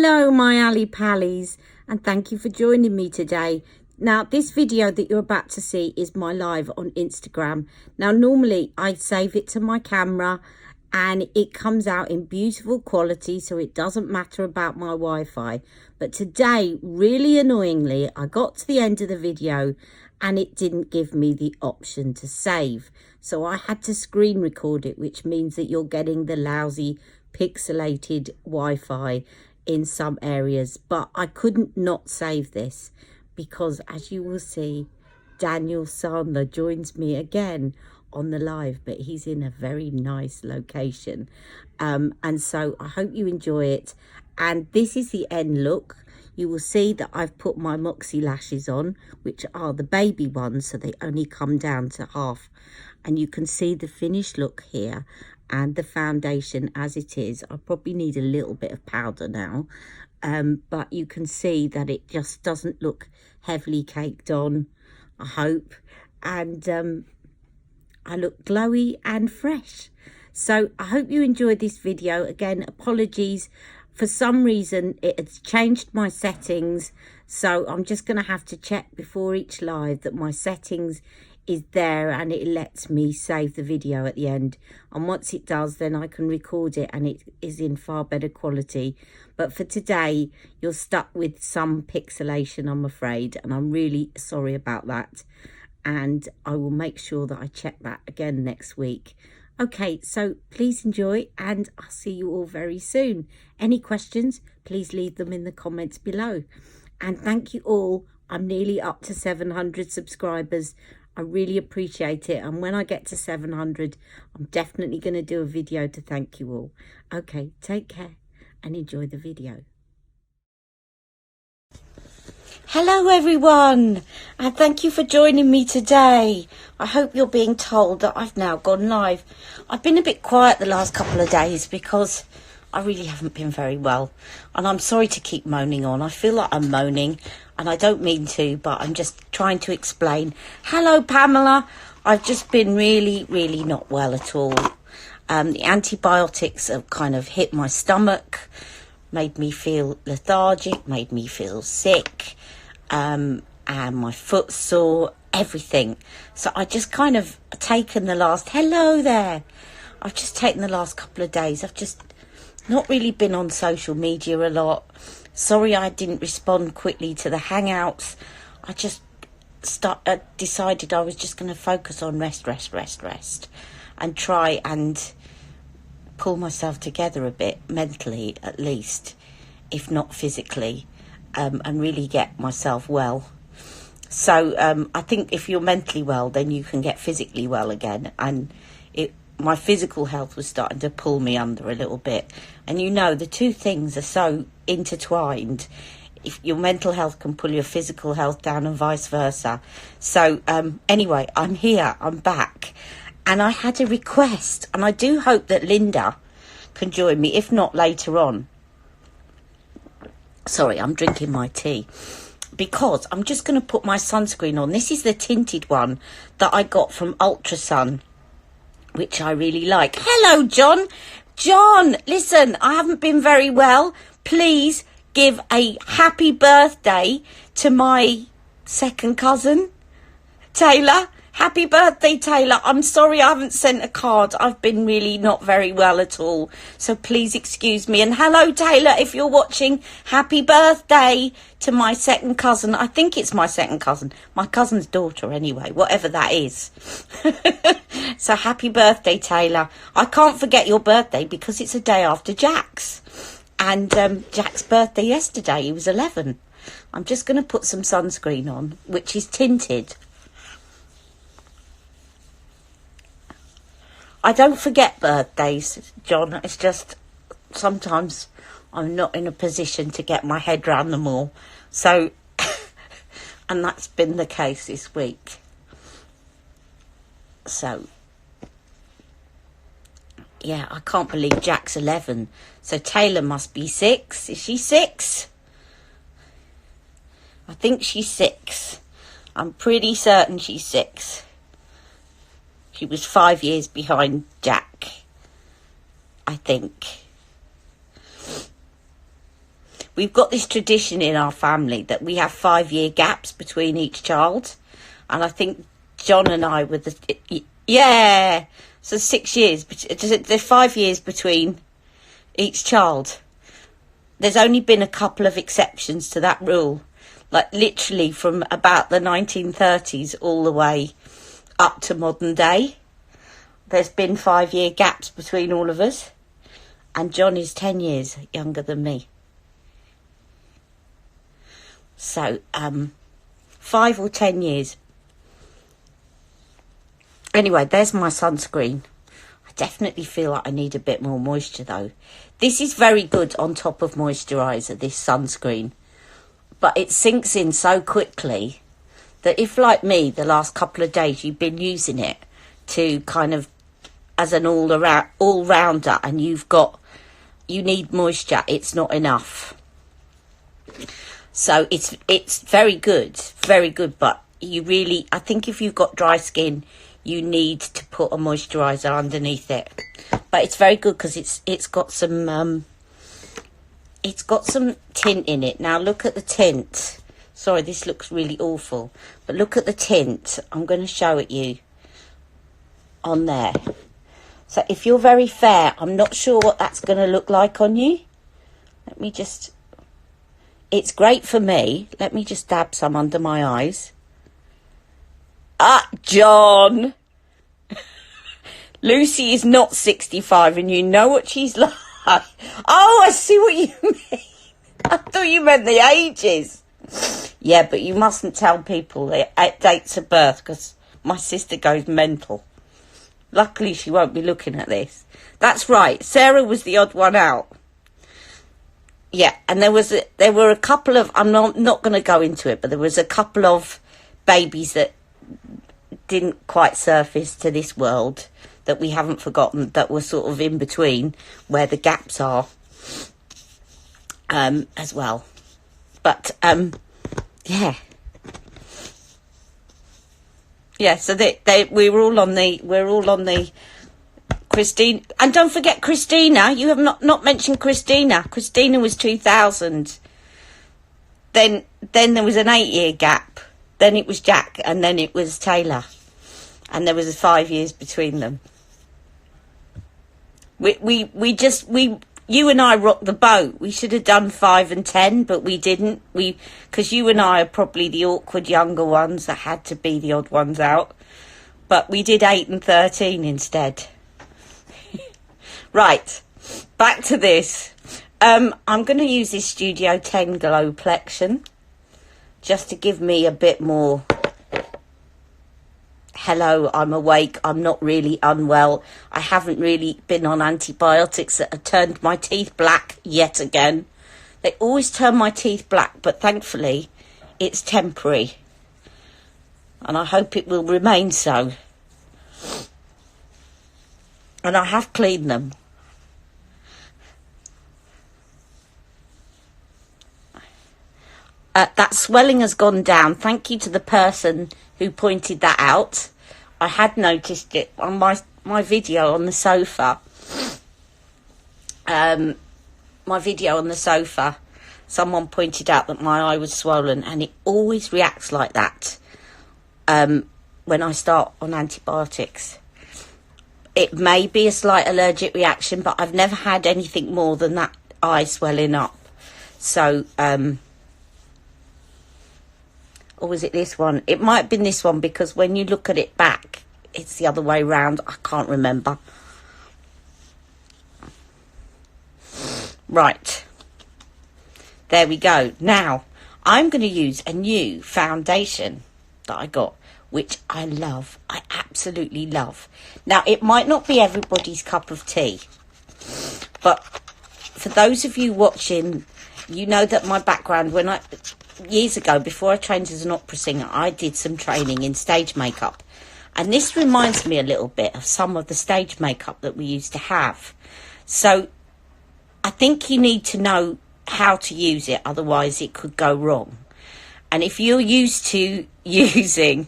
Hello my Ali Pallies, and thank you for joining me today. Now this video that you're about to see is my live on Instagram. Now normally I save it to my camera and it comes out in beautiful quality, so it doesn't matter about my Wi-Fi. But today, really annoyingly, I got to the end of the video and it didn't give me the option to save. So I had to screen record it, which means that you're getting the lousy pixelated Wi-Fi in some areas. But I couldn't not save this because, as you will see, Daniel Sandler joins me again on the live, but he's in a very nice location. And so I hope you enjoy it. And this is the end look. You will see that I've put my Moxie lashes on, which are the baby ones, so they only come down to half. And you can see the finished look here and the foundation as it is. I probably need a little bit of powder now, but you can see that it just doesn't look heavily caked on, I hope. And I look glowy and fresh. So I hope you enjoyed this video. Again, apologies. For some reason, it has changed my settings. So I'm just going to have to check before each live that my settings is there and it lets me save the video at the end. And once it does, then I can record it and it is in far better quality. But for today, you're stuck with some pixelation, I'm afraid. And I'm really sorry about that. And I will make sure that I check that again next week. Okay, so please enjoy and I'll see you all very soon. Any questions, please leave them in the comments below. And thank you all. I'm nearly up to 700 subscribers. I really appreciate it. And when I get to 700, I'm definitely going to do a video to thank you all. Okay, take care and enjoy the video. Hello everyone, and thank you for joining me today. I hope you're being told that I've now gone live. I've been a bit quiet the last couple of days because I really haven't been very well. And I'm sorry to keep moaning on. I feel like I'm moaning and I don't mean to, but I'm just trying to explain. Hello Pamela, I've just been really not well at all. The antibiotics have kind of hit my stomach, made me feel lethargic, made me feel sick. And my foot sore, everything. So I just kind of taken the last, hello there. I've just taken the last couple of days. I've just not really been on social media a lot. Sorry I didn't respond quickly to the hangouts. I just decided I was just going to focus on rest. And try and pull myself together a bit, mentally at least, if not physically. And really get myself well. So I think if you're mentally well, then you can get physically well again. And my physical health was starting to pull me under a little bit. And you know, the two things are so intertwined. If your mental health can pull your physical health down and vice versa. So anyway, I'm here, I'm back. And I had a request. And I do hope that Linda can join me, if not later on. Sorry, I'm drinking my tea because I'm just going to put my sunscreen on. This is the tinted one that I got from Ultrasun, which I really like. Hello, John. John, listen, I haven't been very well. Please give a happy birthday to my second cousin, Taylor. Happy birthday, Taylor. I'm sorry I haven't sent a card. I've been really not very well at all. So please excuse me. And hello, Taylor, if you're watching. Happy birthday to my second cousin. I think it's my second cousin. My cousin's daughter, anyway, whatever that is. So happy birthday, Taylor. I can't forget your birthday because it's a day after Jack's. And Jack's birthday yesterday. He was 11. I'm just going to put some sunscreen on, which is tinted. I don't forget birthdays, John. It's just sometimes I'm not in a position to get my head around them all. So, and that's been the case this week. So, yeah, I can't believe Jack's 11. So Taylor must be 6. Is she 6? I think she's 6. I'm pretty certain she's 6. She was 5 years behind Jack, I think. we've got this tradition in our family that we have 5-year gaps between each child. And I think John and I were yeah, so 6 years, there's 5 years between each child. There's only been a couple of exceptions to that rule, like literally from about the 1930s all the way up to modern day. There's been 5-year gaps between all of us, and John is 10 years younger than me. So 5 or 10 years. Anyway, there's my sunscreen. I definitely feel like I need a bit more moisture though. This is very good on top of moisturiser, this sunscreen. But it sinks in so quickly that if, like me, the last couple of days you've been using it to kind of as an all-rounder and you need moisture, it's not enough. So it's very good, but you really, I think if you've got dry skin, you need to put a moisturiser underneath it. But it's very good because it's got some tint in it. Now look at the tint. Sorry, this looks really awful, but look at the tint. I'm going to show it you on there. So if you're very fair, I'm not sure what that's going to look like on you. Let me just, it's great for me. Let me just dab some under my eyes. Ah, John. Lucy is not 65 and you know what she's like. Oh, I see what you mean. I thought you meant the ages. Yeah, but you mustn't tell people the dates of birth because my sister goes mental. Luckily, she won't be looking at this. That's right. Sarah was the odd one out. Yeah, and there were a couple of, I'm not going to go into it, but there was a couple of babies that didn't quite surface to this world that we haven't forgotten, that were sort of in between where the gaps are as well. But yeah, so we're all on the Christine, and don't forget Christina. You have not mentioned Christina. Christina was 2000. Then there was an 8-year gap. Then it was Jack, and then it was Taylor, and there was 5 years between them. You and I rocked the boat. We should have done 5 and 10, but we didn't. Because you and I are probably the awkward younger ones that had to be the odd ones out. But we did 8 and 13 instead. Right, back to this. I'm going to use this Studio 10 glowplexion just to give me a bit more. Hello, I'm awake. I'm not really unwell. I haven't really been on antibiotics that have turned my teeth black yet again. They always turn my teeth black, but thankfully it's temporary. And I hope it will remain so. And I have cleaned them. That swelling has gone down. Thank you to the person who pointed that out. I had noticed it on my video on the sofa. My video on the sofa, someone pointed out that my eye was swollen, and it always reacts like that when I start on antibiotics. It may be a slight allergic reaction, but I've never had anything more than that eye swelling up. So, or was it this one? It might have been this one, because when you look at it back, it's the other way round. I can't remember. Right. There we go. Now, I'm going to use a new foundation that I got, which I love. I absolutely love. Now, it might not be everybody's cup of tea, but for those of you watching, you know that my background, years ago, before I trained as an opera singer, I did some training in stage makeup. And this reminds me a little bit of some of the stage makeup that we used to have. So I think you need to know how to use it, otherwise it could go wrong. And if you're used to using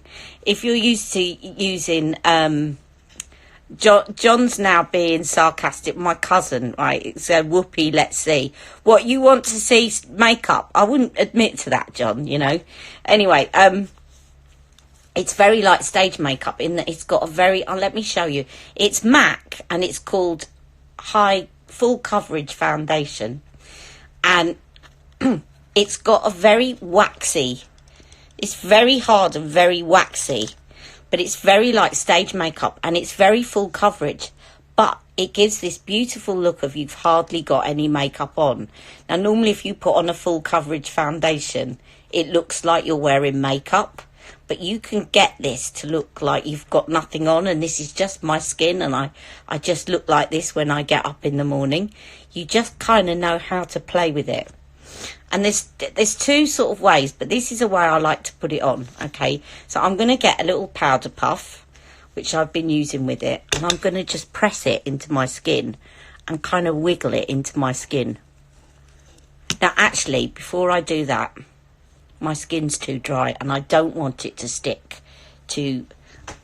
John's now being sarcastic. My cousin, right? It's a whoopee. Let's see what you want to see. Makeup. I wouldn't admit to that, John. You know. Anyway, it's very like stage makeup in that it's got a very. Let me show you. It's MAC and it's called High Full Coverage Foundation, and it's got a very waxy. It's very hard and very waxy. But it's very like stage makeup and it's very full coverage. But it gives this beautiful look of you've hardly got any makeup on. Now, normally if you put on a full coverage foundation, it looks like you're wearing makeup. But you can get this to look like you've got nothing on. And this is just my skin. And I just look like this when I get up in the morning. You just kind of know how to play with it. And there's two sort of ways, but this is a way I like to put it on, okay? So I'm going to get a little powder puff, which I've been using with it, and I'm going to just press it into my skin and kind of wiggle it into my skin. Now, actually, before I do that, my skin's too dry, and I don't want it to stick to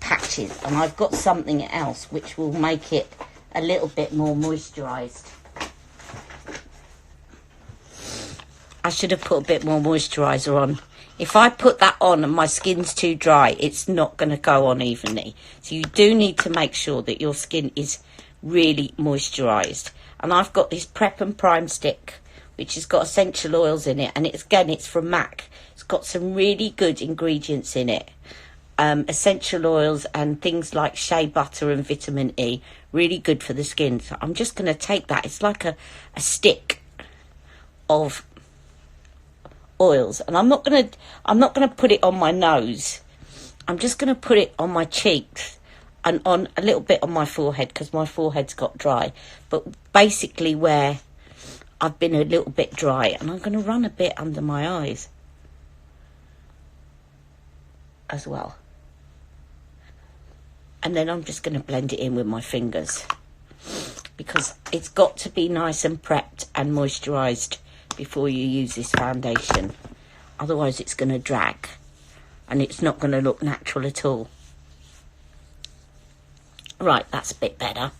patches. And I've got something else which will make it a little bit more moisturised. I should have put a bit more moisturiser on. If I put that on and my skin's too dry, it's not going to go on evenly. So you do need to make sure that your skin is really moisturised. And I've got this Prep and Prime stick, which has got essential oils in it. And it's from MAC. It's got some really good ingredients in it. Essential oils and things like shea butter and vitamin E. Really good for the skin. So I'm just going to take that. It's like a stick of oils, and I'm not gonna put it on my nose. I'm just gonna put it on my cheeks and on a little bit on my forehead because my forehead's got dry, but basically where I've been a little bit dry, and I'm gonna run a bit under my eyes as well, and then I'm just gonna blend it in with my fingers because it's got to be nice and prepped and moisturised before you use this foundation. Otherwise it's going to drag and it's not going to look natural at all. Right, that's a bit better.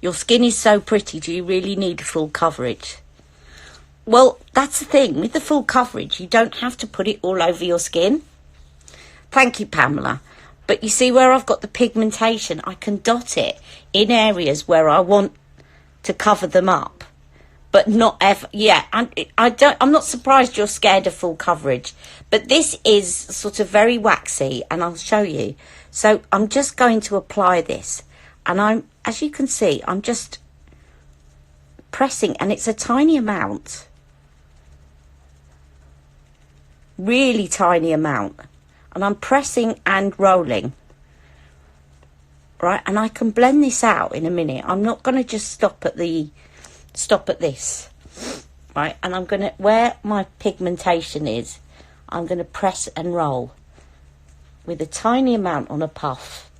Your skin is so pretty, do you really need full coverage? Well, that's the thing. With the full coverage, you don't have to put it all over your skin. Thank you, Pamela. But you see where I've got the pigmentation, I can dot it in areas where I want to cover them up. But not ever, yeah, I'm not surprised you're scared of full coverage. But this is sort of very waxy, and I'll show you. So I'm just going to apply this. And as you can see, I'm just pressing, and it's a tiny amount. Really tiny amount. And I'm pressing and rolling. Right, and I can blend this out in a minute. I'm not going to just stop at this, right? And I'm going to, where my pigmentation is, I'm going to press and roll with a tiny amount on a puff.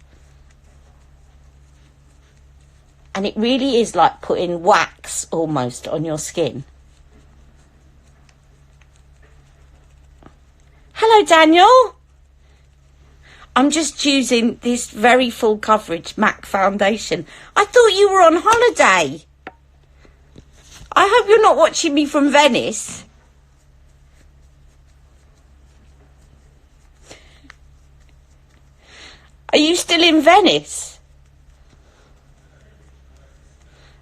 And it really is like putting wax almost on your skin. Hello, Daniel. I'm just using this very full coverage MAC foundation. I thought you were on holiday. I hope you're not watching me from Venice. Are you still in Venice?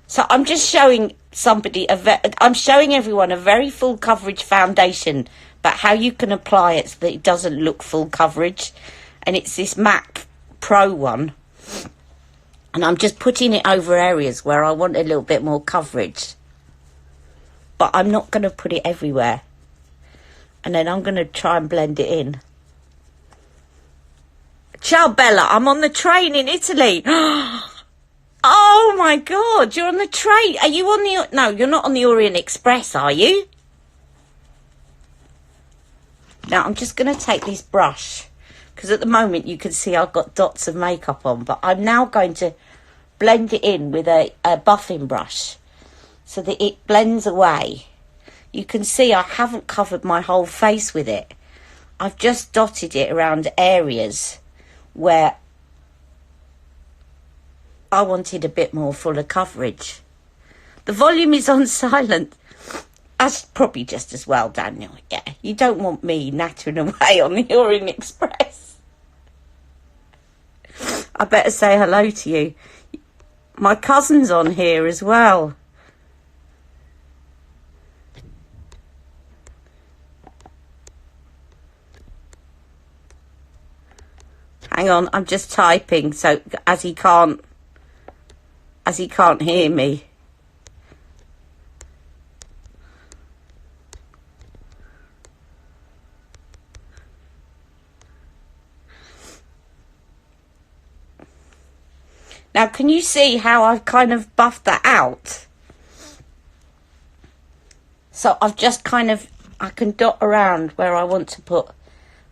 So I'm just showing I'm showing everyone a very full coverage foundation, but how you can apply it so that it doesn't look full coverage. And it's this MAC Pro one. And I'm just putting it over areas where I want a little bit more coverage. But I'm not going to put it everywhere. And then I'm going to try and blend it in. Ciao, Bella. I'm on the train in Italy. Oh, my God. You're on the train. Are you on the... No, you're not on the Orient Express, are you? Now, I'm just going to take this brush. Because at the moment, you can see I've got dots of makeup on. But I'm now going to blend it in with a buffing brush, so that it blends away. You can see I haven't covered my whole face with it. I've just dotted it around areas where I wanted a bit more fuller coverage. The volume is on silent. That's probably just as well, Daniel. Yeah, you don't want me nattering away on the Orient Express. I better say hello to you. My cousin's on here as well. Hang on, I'm just typing, so as he can't hear me. Now, can you see how I've kind of buffed that out? So I've just kind of, I can dot around where I want to put a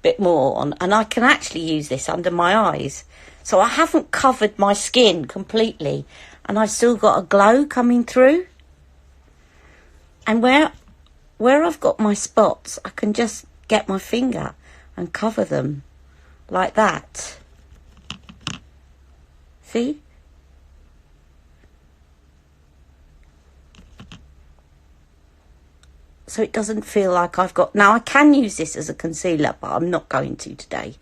bit more on. And I can actually use this under my eyes. So I haven't covered my skin completely. And I've still got a glow coming through. And where I've got my spots, I can just get my finger and cover them like that. See? So it doesn't feel like I've got... Now, I can use this as a concealer, but I'm not going to today.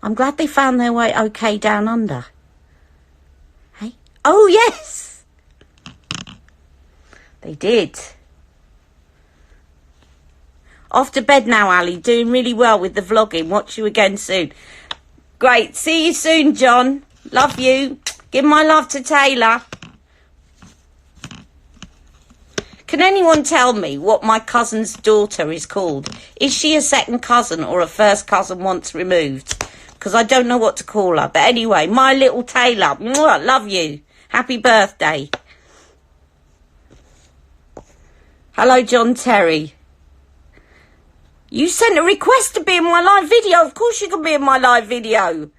I'm glad they found their way okay down under. Hey? Oh, yes! They did. Off to bed now, Ali. Doing really well with the vlogging. Watch you again soon. Great. See you soon, John. Love you. Give my love to Taylor. Can anyone tell me what my cousin's daughter is called? Is she a second cousin or a first cousin once removed? Because I don't know what to call her. But anyway, my little Taylor, mwah, love you. Happy birthday. Hello, John Terry. You sent a request to be in my live video. Of course you can be in my live video.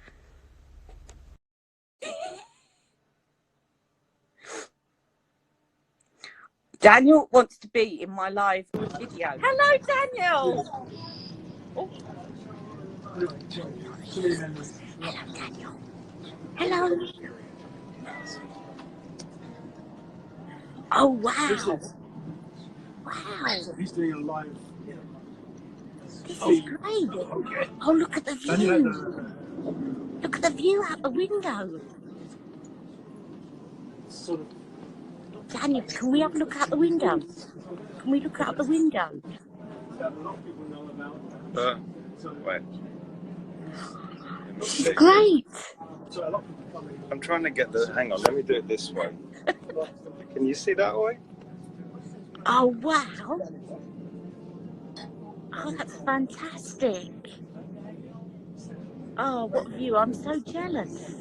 Daniel wants to be in my live video. Hello, Daniel. Oh. Hello, Daniel. Hello. Oh, wow. Wow. He's doing a live. This is great. Oh, look at the view. Look at the view out the window. Daniel, can we have a look out the window? Can we look out the window? Wait. This is great. I'm trying to get the... Hang on, let me do it this way. Can you see that way? Oh, wow. Oh, that's fantastic. Oh, what a view. I'm so jealous.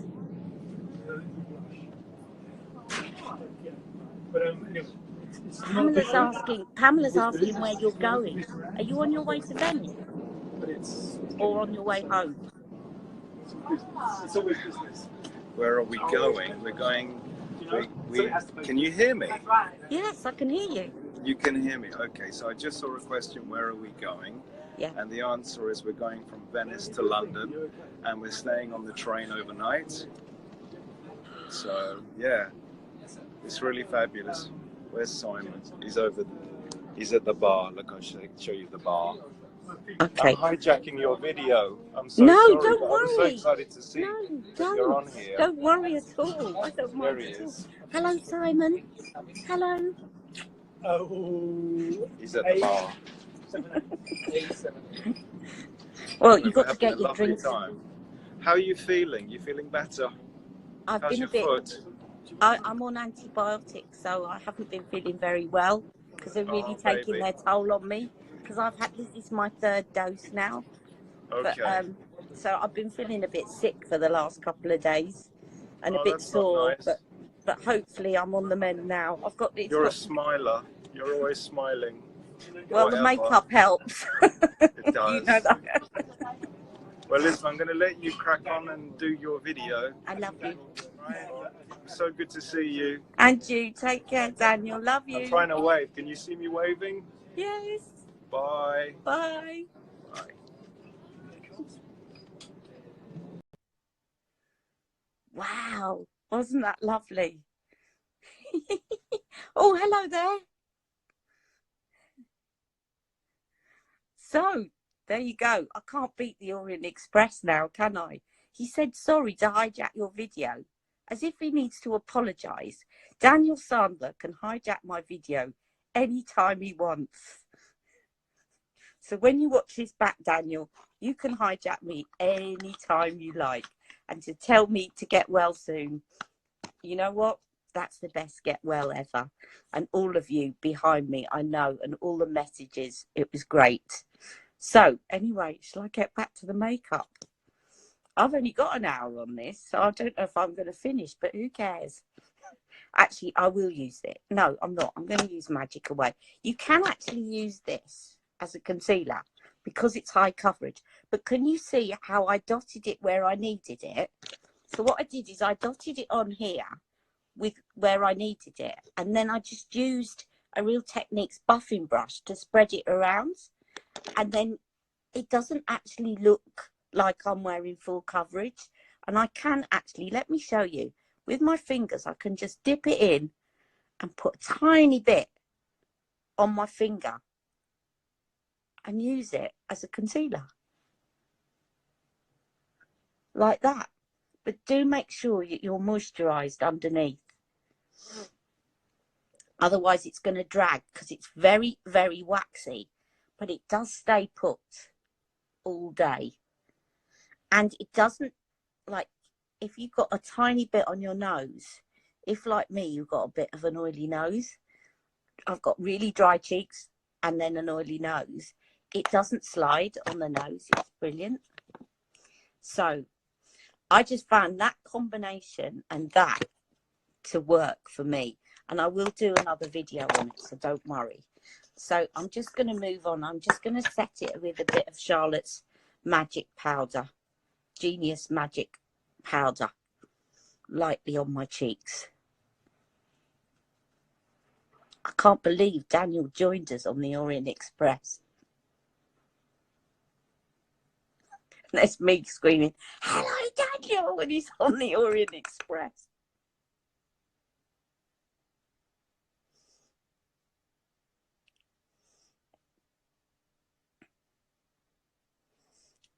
Pamela's asking where you're going. Are you on your way to Venice? Or on your way home? Where are we going? We're going... Can you hear me? Yes, I can hear you. You can hear me. Okay, so I just saw a question, where are we going? Yeah. And the answer is we're going from Venice to London and we're staying on the train overnight. So, yeah, it's really fabulous. Where's Simon? He's at the bar. Look, I'll show you the bar. Okay. I'm hijacking your video. I'm so no, sorry. don't I'm worry. so excited to see don't. you're on here. Don't worry at all. I don't mind at all. Hello, Simon. Hello. Oh, he's at the bar. Well, you've got to get your drinks. Time. How are you feeling? You feeling better? I've How's been your a bit. Foot? I'm on antibiotics, so I haven't been feeling very well because they're really taking their toll on me. Because this is my third dose now. Okay. But, so I've been feeling a bit sick for the last couple of days and a bit sore. Nice. But hopefully I'm on the mend now. You're a smiler. You're always smiling. Well, the makeup helps. It does. You know that. Well, listen, I'm going to let you crack on and do your video. I love you. So good to see you. And you. Take care, Daniel. Love you. I'm trying to wave. Can you see me waving? Yes. Bye. Bye. Bye. Wow, wasn't that lovely? Oh, hello there. So, there you go. I can't beat the Orient Express now, can I? He said sorry to hijack your video, as if he needs to apologise. Daniel Sandler can hijack my video anytime he wants. So when you watch this back, Daniel, you can hijack me anytime you like. And to tell me to get well soon, you know what? That's the best get well ever. And all of you behind me, I know, and all the messages, it was great. So anyway, shall I get back to the makeup? I've only got an hour on this, so I don't know if I'm going to finish, but who cares? Actually, I will use it. No, I'm not. I'm going to use Magic Away. You can actually use this as a concealer because it's high coverage. But can you see how I dotted it where I needed it? So what I did is I dotted it on here with where I needed it. And then I just used a Real Techniques buffing brush to spread it around. And then it doesn't actually look like I'm wearing full coverage. And I can actually, let me show you, with my fingers, I can just dip it in and put a tiny bit on my finger and use it as a concealer. Like that. But do make sure that you're moisturised underneath. Otherwise it's going to drag because it's very, very waxy. But it does stay put all day. And it doesn't, like, if you've got a tiny bit on your nose, if like me, you've got a bit of an oily nose, I've got really dry cheeks and then an oily nose, it doesn't slide on the nose. It's brilliant. So I just found that combination and that to work for me. And I will do another video on it, so don't worry. So I'm just going to move on. I'm just going to set it with a bit of Charlotte's Magic Powder, Genius Magic Powder, lightly on my cheeks. I can't believe Daniel joined us on the Orient Express. That's me screaming, "Hello, Daniel," when he's on the Orient Express.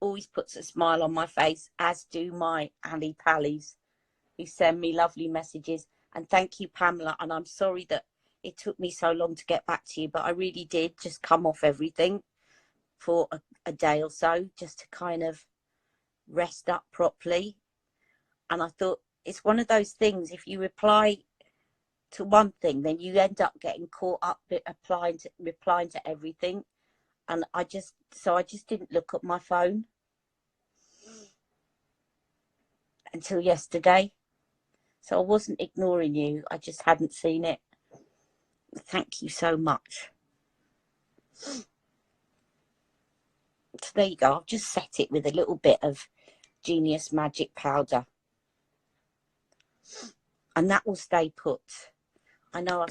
Always puts a smile on my face, as do my Ali Pallies, who send me lovely messages. And thank you, Pamela. And I'm sorry that it took me so long to get back to you, but I really did just come off everything for a day or so, just to kind of rest up properly. And I thought it's one of those things, if you reply to one thing, then you end up getting caught up replying to everything. And I just didn't look at my phone until yesterday. So I wasn't ignoring you, I just hadn't seen it. Thank you so much. So there you go. I've just set it with a little bit of Genius Magic Powder. And that will stay put. I know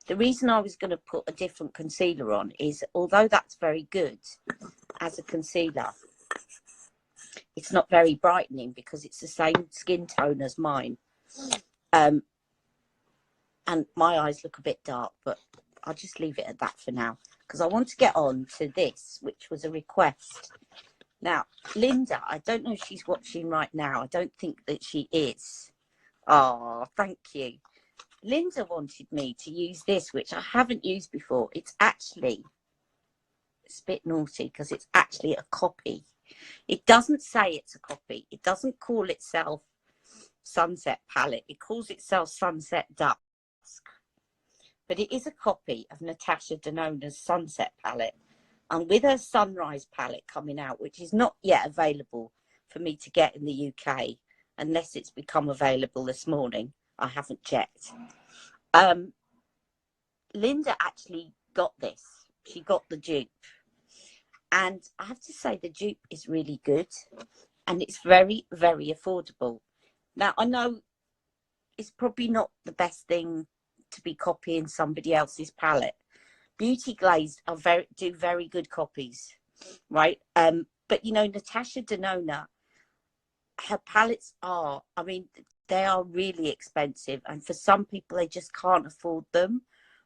the reason I was going to put a different concealer on is, although that's very good as a concealer, it's not very brightening because it's the same skin tone as mine. And my eyes look a bit dark, but I'll just leave it at that for now because I want to get on to this, which was a request. Now, Linda, I don't know if she's watching right now. I don't think that she is. Oh, thank you. Linda wanted me to use this, which I haven't used before. It's a bit naughty because it's actually a copy. It doesn't say it's a copy. It doesn't call itself Sunset Palette. It calls itself Sunset Dusk. But it is a copy of Natasha Denona's Sunset Palette. And with her Sunrise Palette coming out, which is not yet available for me to get in the UK, unless it's become available this morning. I haven't checked. Linda actually got this. She got the dupe. And I have to say the dupe is really good. And it's very, very affordable. Now, I know it's probably not the best thing to be copying somebody else's palette. Beauty Glazed do very good copies, right? But, you know, Natasha Denona, her palettes are, I mean, they are really expensive, and for some people they just can't afford them,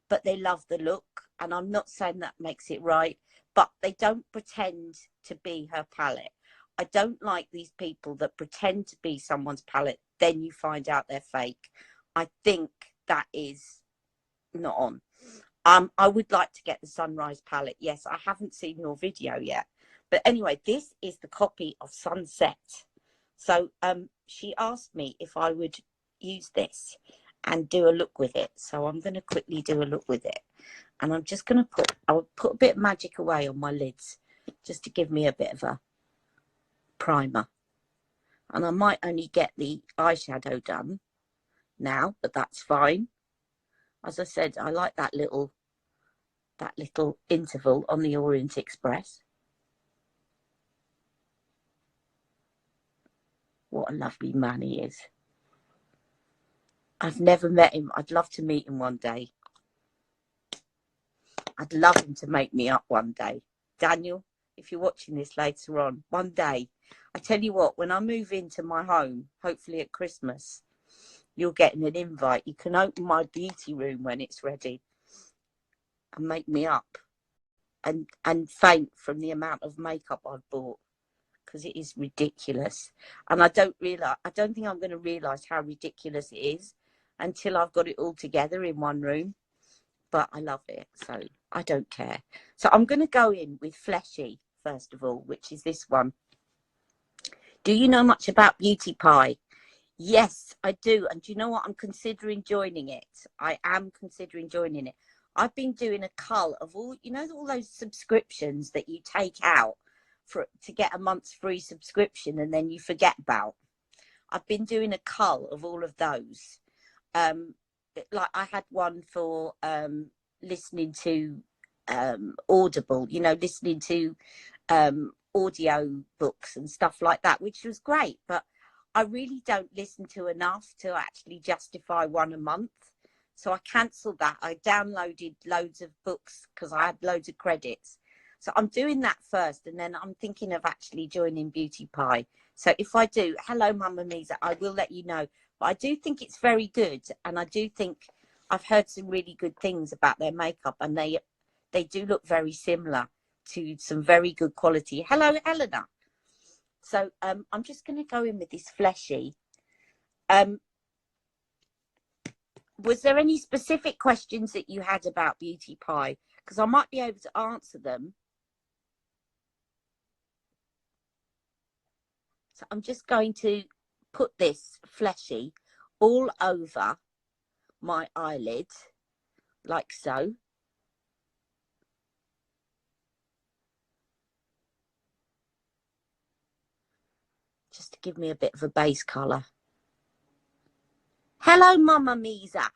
but they love the look. And I'm not saying that makes it right, but they don't pretend to be her palette. I don't like these people that pretend to be someone's palette, then you find out they're fake. I think that is not on. I would like to get the Sunrise palette. Yes, I haven't seen your video yet. But anyway, this is the copy of Sunset. So she asked me if I would use this and do a look with it. So I'm going to quickly do a look with it. And I'm just going to I'll put a bit of magic away on my lids just to give me a bit of a primer. And I might only get the eyeshadow done now, but that's fine. As I said, I like that little interval on the Orient Express. What a lovely man he is. I've never met him. I'd love to meet him one day. I'd love him to make me up one day. Daniel, if you're watching this later on, one day, I tell you what, when I move into my home, hopefully at Christmas, you're getting an invite. You can open my beauty room when it's ready and make me up and faint from the amount of makeup I've bought, because it is ridiculous. And I don't think I'm going to realise how ridiculous it is until I've got it all together in one room. But I love it, so I don't care. So I'm going to go in with Fleshy, first of all, which is this one. Do you know much about Beauty Pie? Yes, I do. And do you know what? I'm considering joining it. I am considering joining it. I've been doing a cull of all, you know, all those subscriptions that you take out to get a month's free subscription and then you forget about. I've been doing a cull of all of those. Like I had one for listening to Audible, you know, listening to audio books and stuff like that, which was great. But I really don't listen to enough to actually justify one a month. So I cancelled that. I downloaded loads of books because I had loads of credits. So I'm doing that first, and then I'm thinking of actually joining Beauty Pie. So if I do, hello, Mama Misa, I will let you know. But I do think it's very good, and I do think I've heard some really good things about their makeup, and they do look very similar to some very good quality. Hello, Eleanor. So I'm just going to go in with this Fleshy. Was there any specific questions that you had about Beauty Pie? Because I might be able to answer them. So I'm just going to put this Fleshy all over my eyelid, like so. Just to give me a bit of a base colour. Hello, Mama Misa.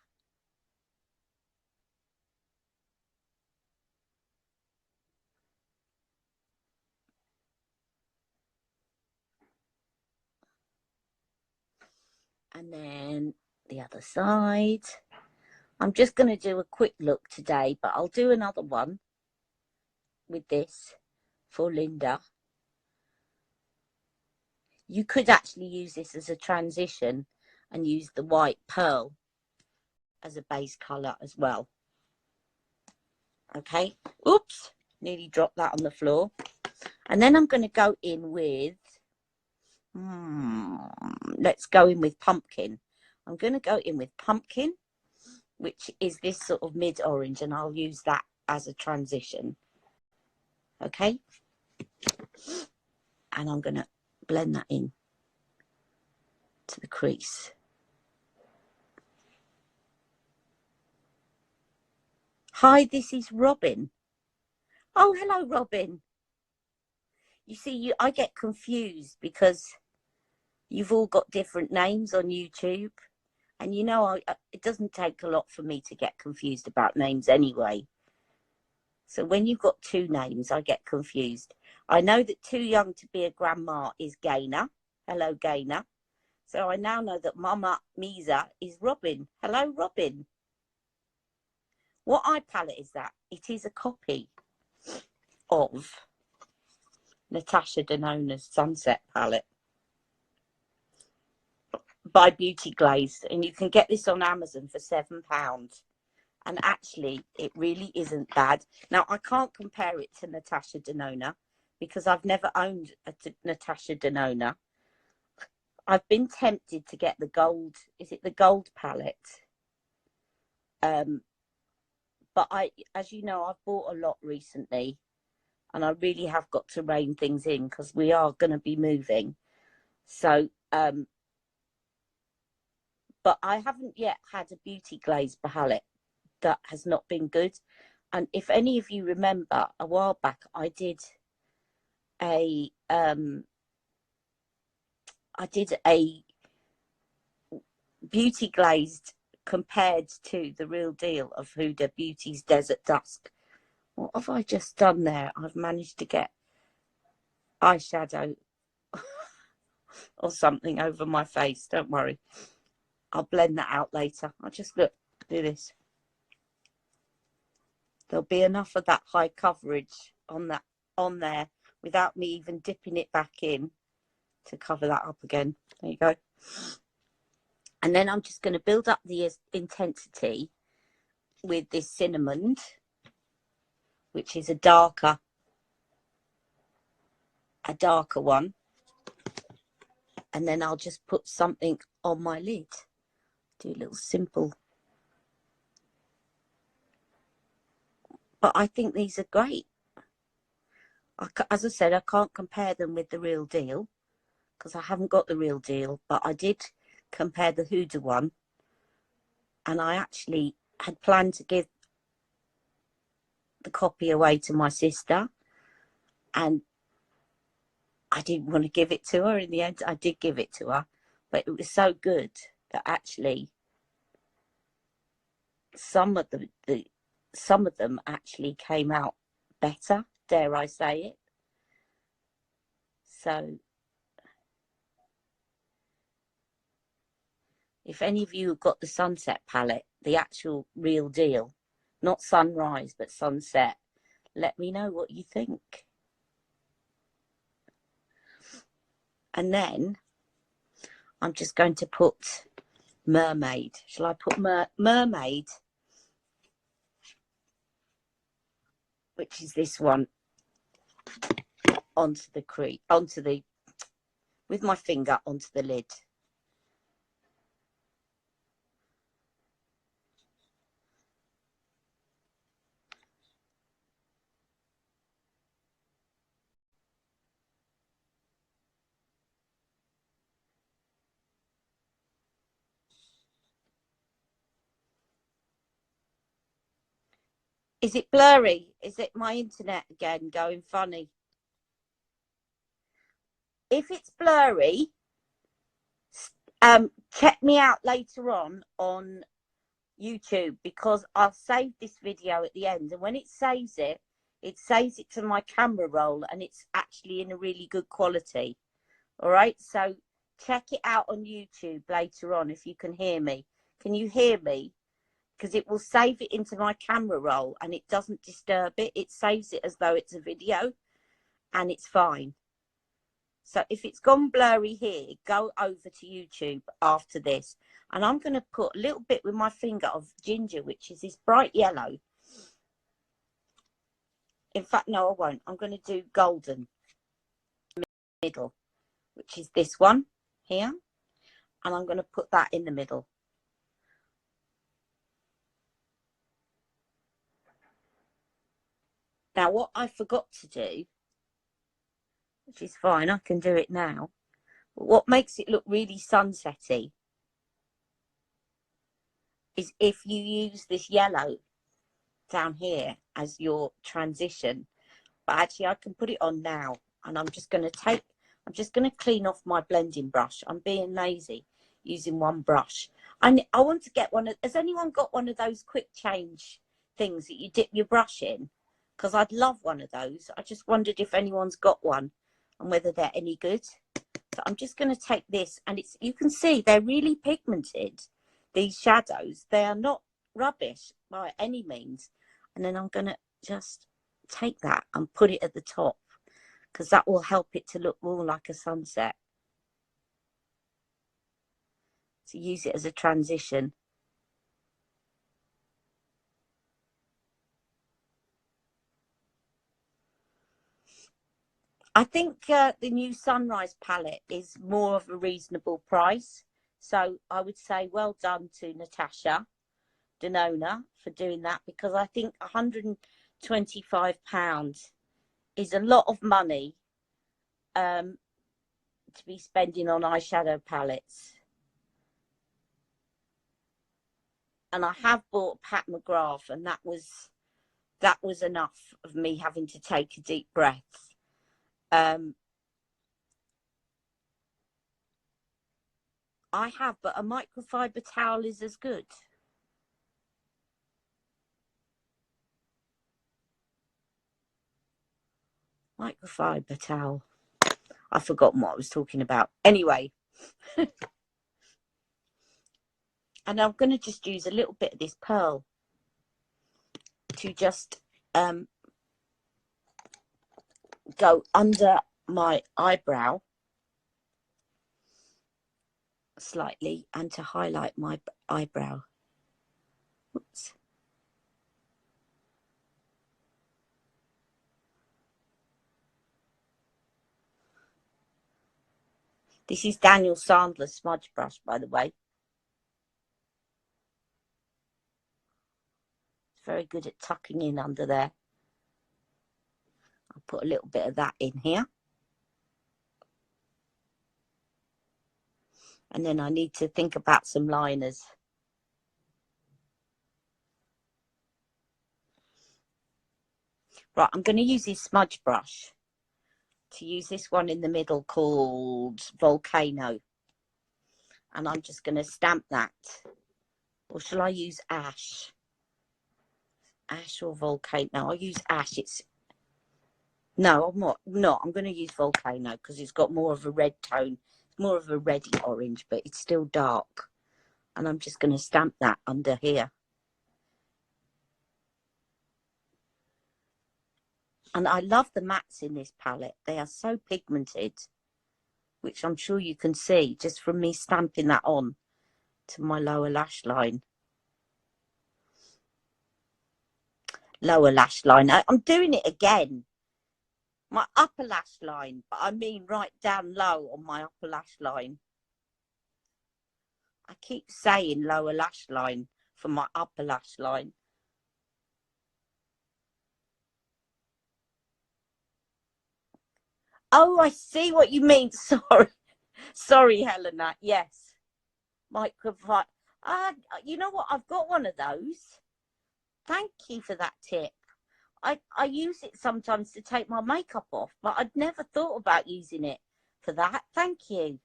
And then the other side. I'm just going to do a quick look today, but I'll do another one with this for Linda. You could actually use this as a transition and use the white pearl as a base colour as well. Okay. Oops, nearly dropped that on the floor. And then I'm going to go in with, let's go in with Pumpkin. I'm going to go in with Pumpkin, which is this sort of mid-orange, and I'll use that as a transition. Okay. And I'm going to blend that in to the crease. Hi, this is Robin. Oh, hello, Robin. You see, I get confused because you've all got different names on YouTube. And, you know, it doesn't take a lot for me to get confused about names anyway. So when you've got two names, I get confused. I know that Too Young to Be a Grandma is Gaynor. Hello, Gaynor. So I now know that Mama Misa is Robin. Hello, Robin. What eye palette is that? It is a copy of Natasha Denona's Sunset palette. by Beauty Glaze, and you can get this on Amazon for £7. And actually, it really isn't bad. Now, I can't compare it to Natasha Denona because I've never owned a Natasha Denona. I've been tempted to get the gold. Is it the gold palette? But as you know, I've bought a lot recently, and I really have got to rein things in because we are going to be moving. So, but I haven't yet had a Beauty Glaze palette that has not been good. And if any of you remember, a while back I did a Beauty Glazed compared to the real deal of Huda Beauty's Desert Dusk. What have I just done there? I've managed to get eyeshadow or something over my face. Don't worry, I'll blend that out later. I'll just do this. There'll be enough of that high coverage on there without me even dipping it back in to cover that up again. There you go. And then I'm just going to build up the intensity with this cinnamon, which is a darker one. And then I'll just put something on my lid. Do a little simple. But I think these are great. As I said, I can't compare them with the real deal because I haven't got the real deal, but I did compare the Huda one, and I actually had planned to give the copy away to my sister, and I didn't want to give it to her. In the end, I did give it to her, but it was so good that actually some of them actually came out better, dare I say it. So if any of you have got the Sunset palette, the actual real deal, not Sunrise but Sunset, let me know what you think. And then I'm just going to put Mermaid. Shall I put Mermaid, which is this one, onto the with my finger onto the lid. Is it blurry? Is it my internet again going funny? If it's blurry, check me out later on YouTube, because I'll save this video at the end, and when it saves it to my camera roll, and it's actually in a really good quality. All right, so check it out on YouTube later on if you can hear me. Can you hear me? Because it will save it into my camera roll and it doesn't disturb it. It saves it as though it's a video and it's fine. So if it's gone blurry here, go over to YouTube after this. And I'm going to put a little bit with my finger of ginger, which is this bright yellow. In fact, no, I won't. I'm going to do golden middle, which is this one here. And I'm going to put that in the middle. Now, what I forgot to do, which is fine, I can do it now. But what makes it look really sunsetty is if you use this yellow down here as your transition. But actually, I can put it on now. And I'm just going to clean off my blending brush. I'm being lazy using one brush. I want to get one. Has anyone got one of those quick change things that you dip your brush in? Because I'd love one of those. I just wondered if anyone's got one and whether they're any good. So I'm just going to take this, and you can see they're really pigmented, these shadows. They are not rubbish by any means. And then I'm going to just take that and put it at the top, because that will help it to look more like a sunset. to use it as a transition. I think the new Sunrise palette is more of a reasonable price. So I would say well done to Natasha Denona for doing that, because I think £125 is a lot of money to be spending on eyeshadow palettes. And I have bought Pat McGrath, and that was enough of me having to take a deep breath. I have, but a microfiber towel is as good. Microfiber towel. I've forgotten what I was talking about. Anyway. And I'm going to just use a little bit of this pearl to just go under my eyebrow slightly and to highlight my eyebrow. Oops. This is Daniel Sandler smudge brush, by the way. It's very good at tucking in under there. I'll put a little bit of that in here. And then I need to think about some liners. Right, I'm going to use this smudge brush to use this one in the middle called Volcano. And I'm just going to stamp that. Or shall I use Ash? Ash or Volcano? No, I'll use Ash. No, I'm not. No, I'm going to use Volcano because it's got more of a red tone. It's more of a reddy orange, but it's still dark. And I'm just going to stamp that under here. And I love the mattes in this palette. They are so pigmented, which I'm sure you can see just from me stamping that on to my lower lash line. Lower lash line. I'm doing it again. My upper lash line, but I mean right down low on my upper lash line. I keep saying lower lash line for my upper lash line. Oh, I see what you mean. Sorry. Sorry, Helena. Yes. Microfiber. You know what? I've got one of those. Thank you for that tip. I use it sometimes to take my makeup off, but I'd never thought about using it for that. Thank you.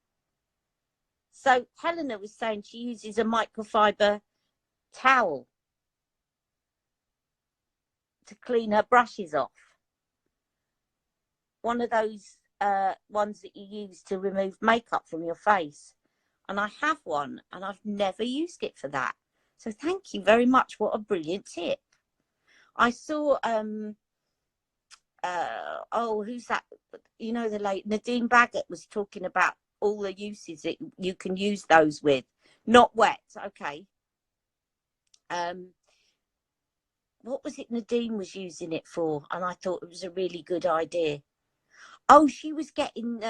So Helena was saying she uses a microfiber towel to clean her brushes off. One of those ones that you use to remove makeup from your face. And I have one, and I've never used it for that. So thank you very much. What a brilliant tip. I saw, who's that? You know, the late Nadine Baggett was talking about all the uses that you can use those with. Not wet, okay. What was it Nadine was using it for? And I thought it was a really good idea. Oh, she was getting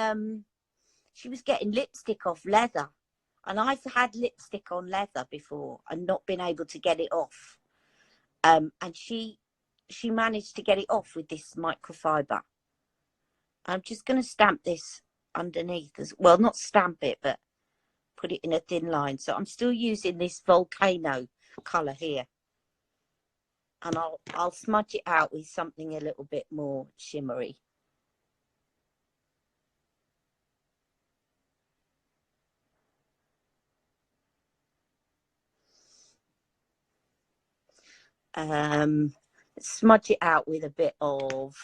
lipstick off leather. And I've had lipstick on leather before and not been able to get it off. And she managed to get it off with this microfiber. I'm just going to stamp this underneath as well. Not stamp it, but put it in a thin line. So I'm still using this Volcano colour here. And I'll smudge it out with something a little bit more shimmery. Smudge it out with a bit of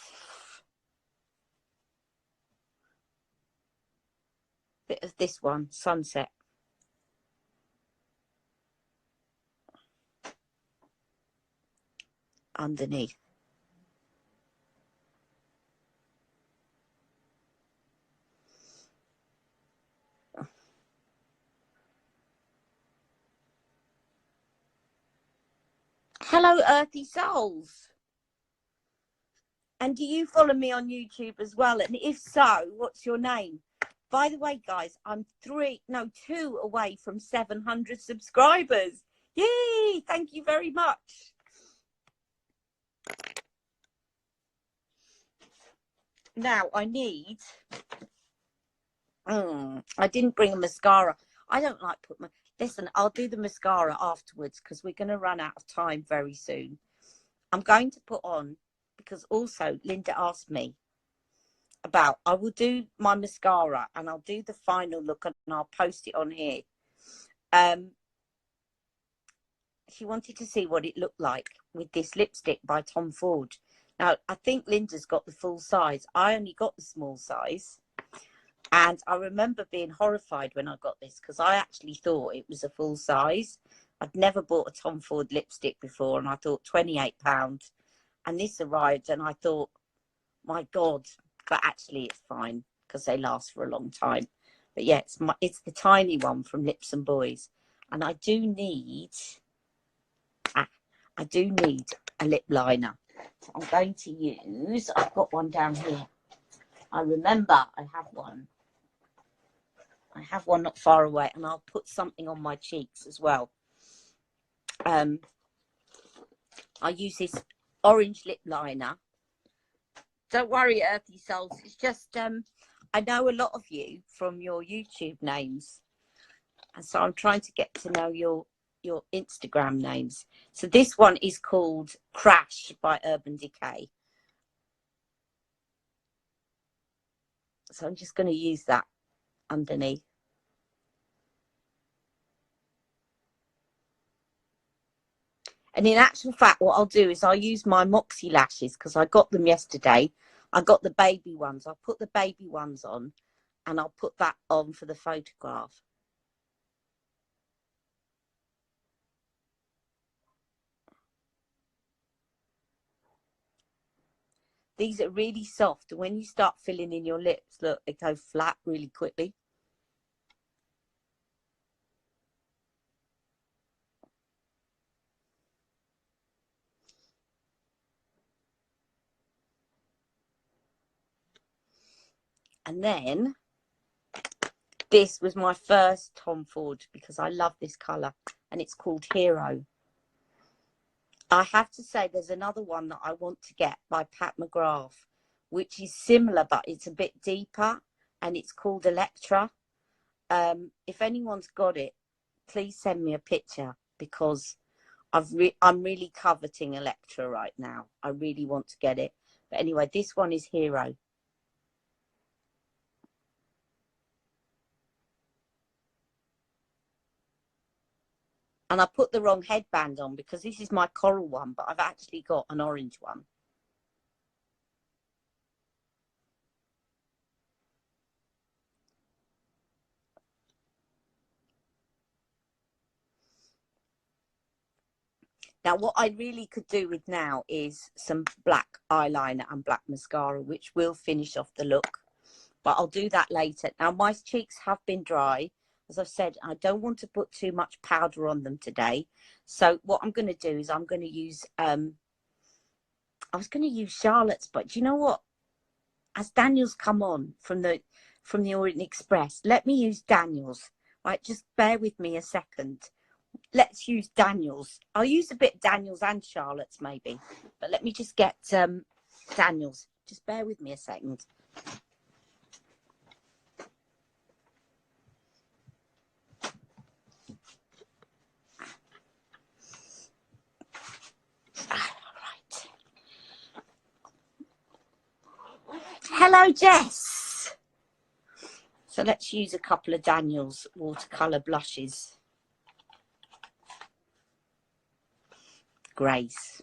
this one, Sunset. Underneath. Hello, Earthy Souls. And do you follow me on YouTube as well? And if so, what's your name? By the way, guys, I'm 2 away from 700 subscribers. Yay! Thank you very much. Now, I need... I didn't bring a mascara. I don't like put my... Listen, I'll do the mascara afterwards because we're going to run out of time very soon. I'm going to put on, because also Linda asked me about, I will do my mascara and I'll do the final look and I'll post it on here. She wanted to see what it looked like with this lipstick by Tom Ford. Now, I think Linda's got the full size. I only got the small size. And I remember being horrified when I got this because I actually thought it was a full size. I'd never bought a Tom Ford lipstick before and I thought £28. And this arrived and I thought, my God, but actually it's fine because they last for a long time. But yeah, it's the tiny one from Lips and Boys. And I do need a lip liner. So I'm going to use, I've got one down here. I remember I have one. I have one not far away, and I'll put something on my cheeks as well. I use this orange lip liner. Don't worry, Earthy Souls. It's just, I know a lot of you from your YouTube names. And so I'm trying to get to know your Instagram names. So this one is called Crash by Urban Decay. So I'm just going to use that underneath. And in actual fact, what I'll do is I'll use my Moxie lashes because I got them yesterday. I got the baby ones. I'll put the baby ones on and I'll put that on for the photograph. These are really soft. And when you start filling in your lips, look, they go flat really quickly. And then this was my first Tom Ford because I love this colour and it's called Hiro. I have to say there's another one that I want to get by Pat McGrath, which is similar, but it's a bit deeper and it's called Electra. If anyone's got it, please send me a picture because I'm really coveting Electra right now. I really want to get it. But anyway, this one is Hiro. And I put the wrong headband on because this is my coral one, but I've actually got an orange one. Now, what I really could do with now is some black eyeliner and black mascara, which will finish off the look. But I'll do that later. Now, my cheeks have been dry. As I've said, I don't want to put too much powder on them today. So what I'm going to do is I'm going to use, I was going to use Charlotte's, but do you know what? As Daniel's come on from the Orient Express, let me use Daniel's. Right, just bear with me a second. Let's use Daniel's. I'll use a bit Daniel's and Charlotte's maybe. But let me just get Daniel's. Just bear with me a second. Hello, Jess. So let's use a couple of Daniel's watercolour blushes. Grace.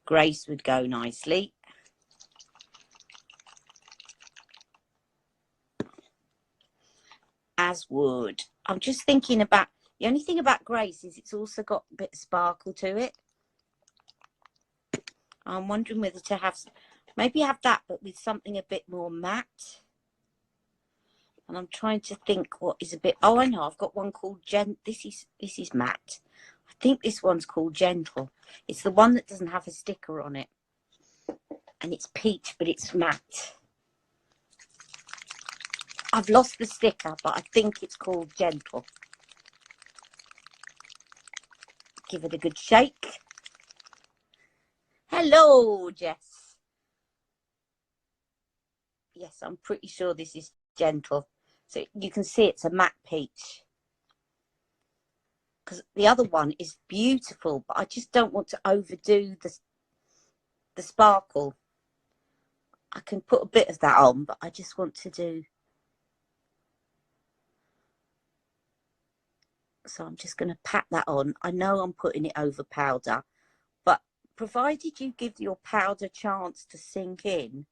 Grace would go nicely. As would. I'm just thinking about, the only thing about Grace is it's also got a bit of sparkle to it. I'm wondering whether to have, maybe have that, but with something a bit more matte. And I'm trying to think what is a bit, oh, I know, I've got one called this is matte. I think this one's called Gentle. It's the one that doesn't have a sticker on it. And it's peach, but it's matte. I've lost the sticker, but I think it's called Gentle. Give it a good shake. Hello, Jess. Yes, I'm pretty sure this is Gentle. So you can see it's a matte peach. Because the other one is beautiful, but I just don't want to overdo the sparkle. I can put a bit of that on, but I just want to do... So I'm just going to pat that on. I know I'm putting it over powder, but provided you give your powder a chance to sink in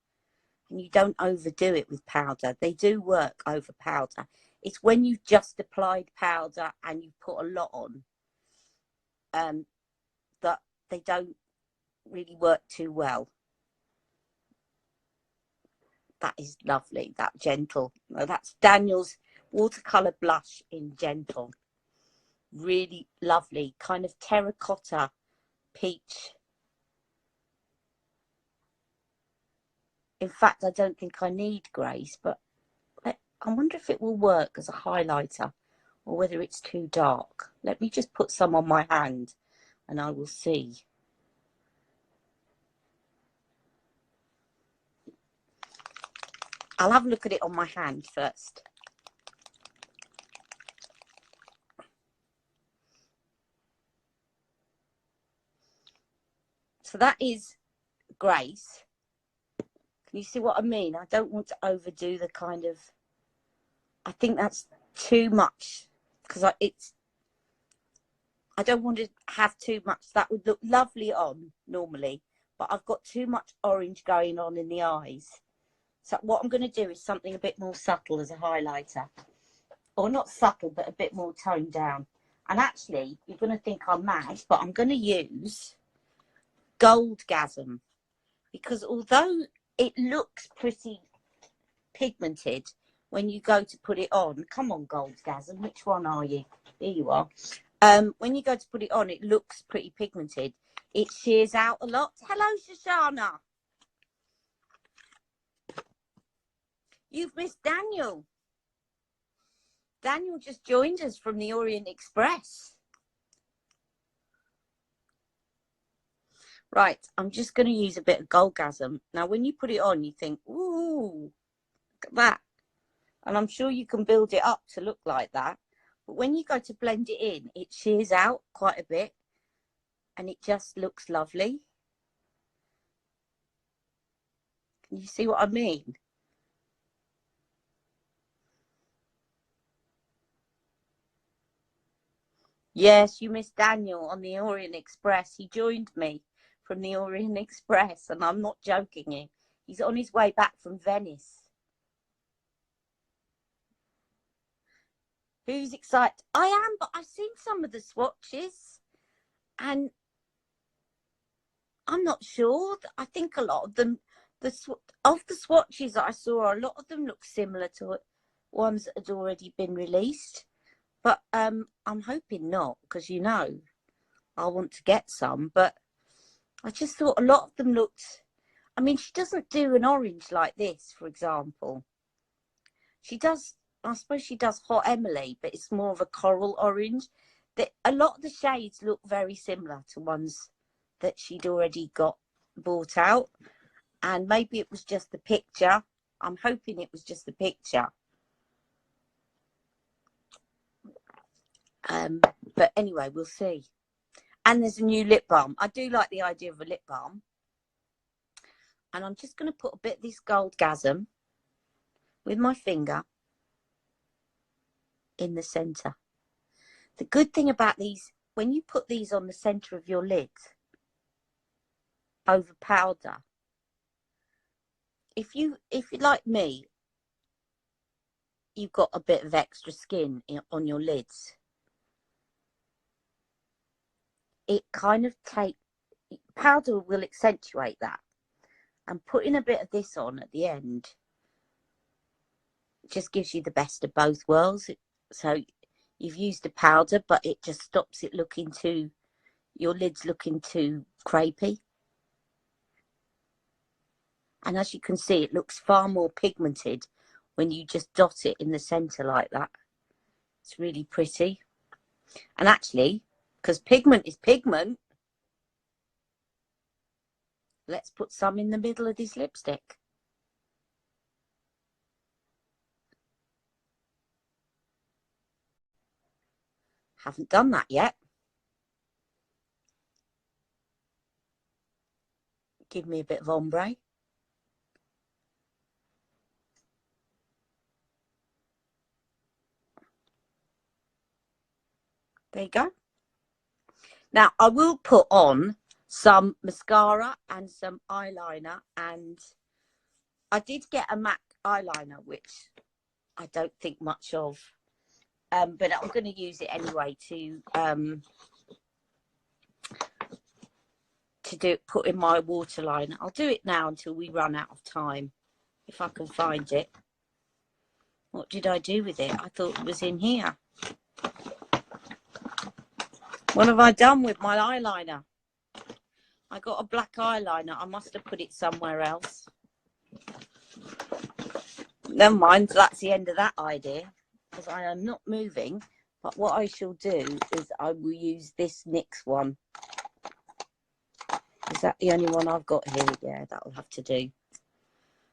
and you don't overdo it with powder, they do work over powder. It's when you've just applied powder and you put a lot on that they don't really work too well. That is lovely, that Gentle. No, that's Daniel's watercolour blush in Gentle. Really lovely, kind of terracotta peach. In fact, I don't think I need grace, but I wonder if it will work as a highlighter or whether it's too dark. Let me just put some on my hand and I will see. I'll have a look at it on my hand first. So that is Grace. Can you see what I mean? I don't want to overdo the kind of... I think that's too much because I don't want to have too much. That would look lovely on normally, but I've got too much orange going on in the eyes. So what I'm going to do is something a bit more subtle as a highlighter. Or not subtle, but a bit more toned down. And actually, you're going to think I'm mad, but I'm going to use Goldgasm. Because although it looks pretty pigmented when you go to put it on, come on Goldgasm, which one are you? Here you are. When you go to put it on, it looks pretty pigmented. It shears out a lot. Hello, Shoshana. You've missed Daniel. Daniel just joined us from the Orient Express. Right, I'm just going to use a bit of Goldgasm. Now, when you put it on, you think, ooh, look at that. And I'm sure you can build it up to look like that. But when you go to blend it in, it shears out quite a bit. And it just looks lovely. Can you see what I mean? Yes, you missed Daniel on the Orient Express. He joined me from the Orient Express, and I'm not joking you. He's on his way back from Venice. Who's excited? I am, but I've seen some of the swatches, and I'm not sure. I think a lot of them, the swatches that I saw, a lot of them look similar to ones that had already been released. But I'm hoping not, because, you know, I want to get some. But I just thought a lot of them looked... I mean, she doesn't do an orange like this, for example. She does... I suppose she does Hot Emily, but it's more of a coral orange. A lot of the shades look very similar to ones that she'd already got bought out. And maybe it was just the picture. I'm hoping it was just the picture. But anyway, we'll see. And there's a new lip balm. I do like the idea of a lip balm. And I'm just going to put a bit of this Goldgasm with my finger in the centre. The good thing about these, when you put these on the centre of your lid over powder, if you like me, you've got a bit of extra skin on your lids. It kind of powder will accentuate that, and putting a bit of this on at the end just gives you the best of both worlds. So you've used a powder, but it just stops it looking too, your lid's looking too crepey. And as you can see, it looks far more pigmented when you just dot it in the center like that. It's really pretty. And actually, because pigment is pigment, let's put some in the middle of this lipstick. Haven't done that yet. Give me a bit of ombre. There you go. Now, I will put on some mascara and some eyeliner, and I did get a MAC eyeliner, which I don't think much of, but I'm going to use it anyway to put in my waterline. I'll do it now until we run out of time, if I can find it. What did I do with it? I thought it was in here. What have I done with my eyeliner? I got a black eyeliner. I must have put it somewhere else. Never mind, that's the end of that idea, because I am not moving. But what I shall do is I will use this NYX one. Is that the only one I've got here? Yeah, that'll have to do.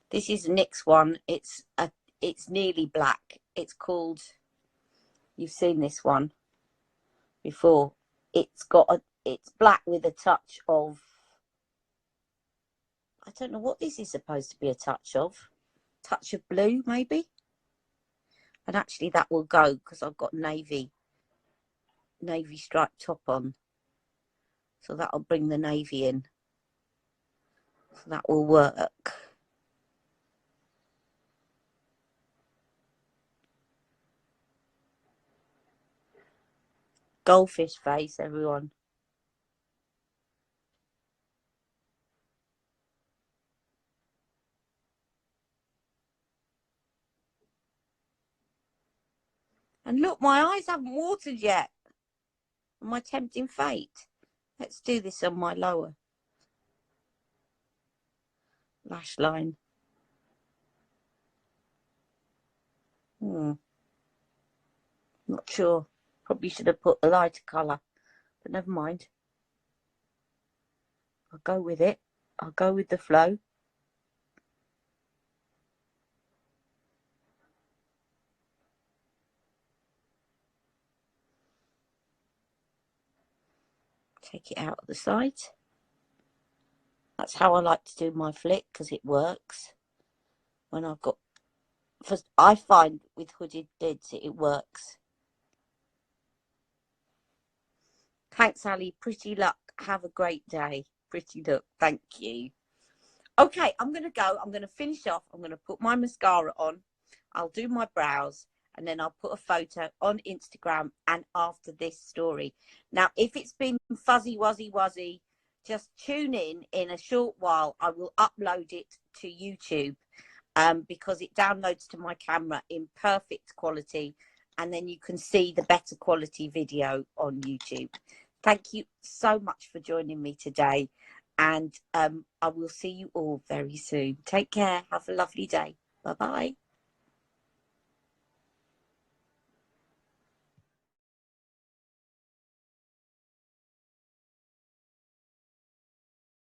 This is a NYX one. It's nearly black. It's called, you've seen this one before. It's black with a touch of, I don't know what this is supposed to be a touch of. Touch of blue, maybe. And actually that will go because I've got navy striped top on. So that'll bring the navy in. So that will work. Goldfish face, everyone. And look, my eyes haven't watered yet. My tempting fate. Let's do this on my lower lash line. Not sure. Probably should have put a lighter colour, but never mind. I'll go with it. I'll go with the flow. Take it out of the side. That's how I like to do my flick, because it works. When I've got, first, I find with hooded lids it works. Thanks, Ali. Pretty luck. Have a great day. Pretty luck. Thank you. Okay, I'm going to go. I'm going to finish off. I'm going to put my mascara on. I'll do my brows. And then I'll put a photo on Instagram and after this story. Now, if it's been fuzzy, wuzzy, just tune in a short while. I will upload it to YouTube because it downloads to my camera in perfect quality. And then you can see the better quality video on YouTube. Thank you so much for joining me today. And I will see you all very soon. Take care. Have a lovely day. Bye-bye.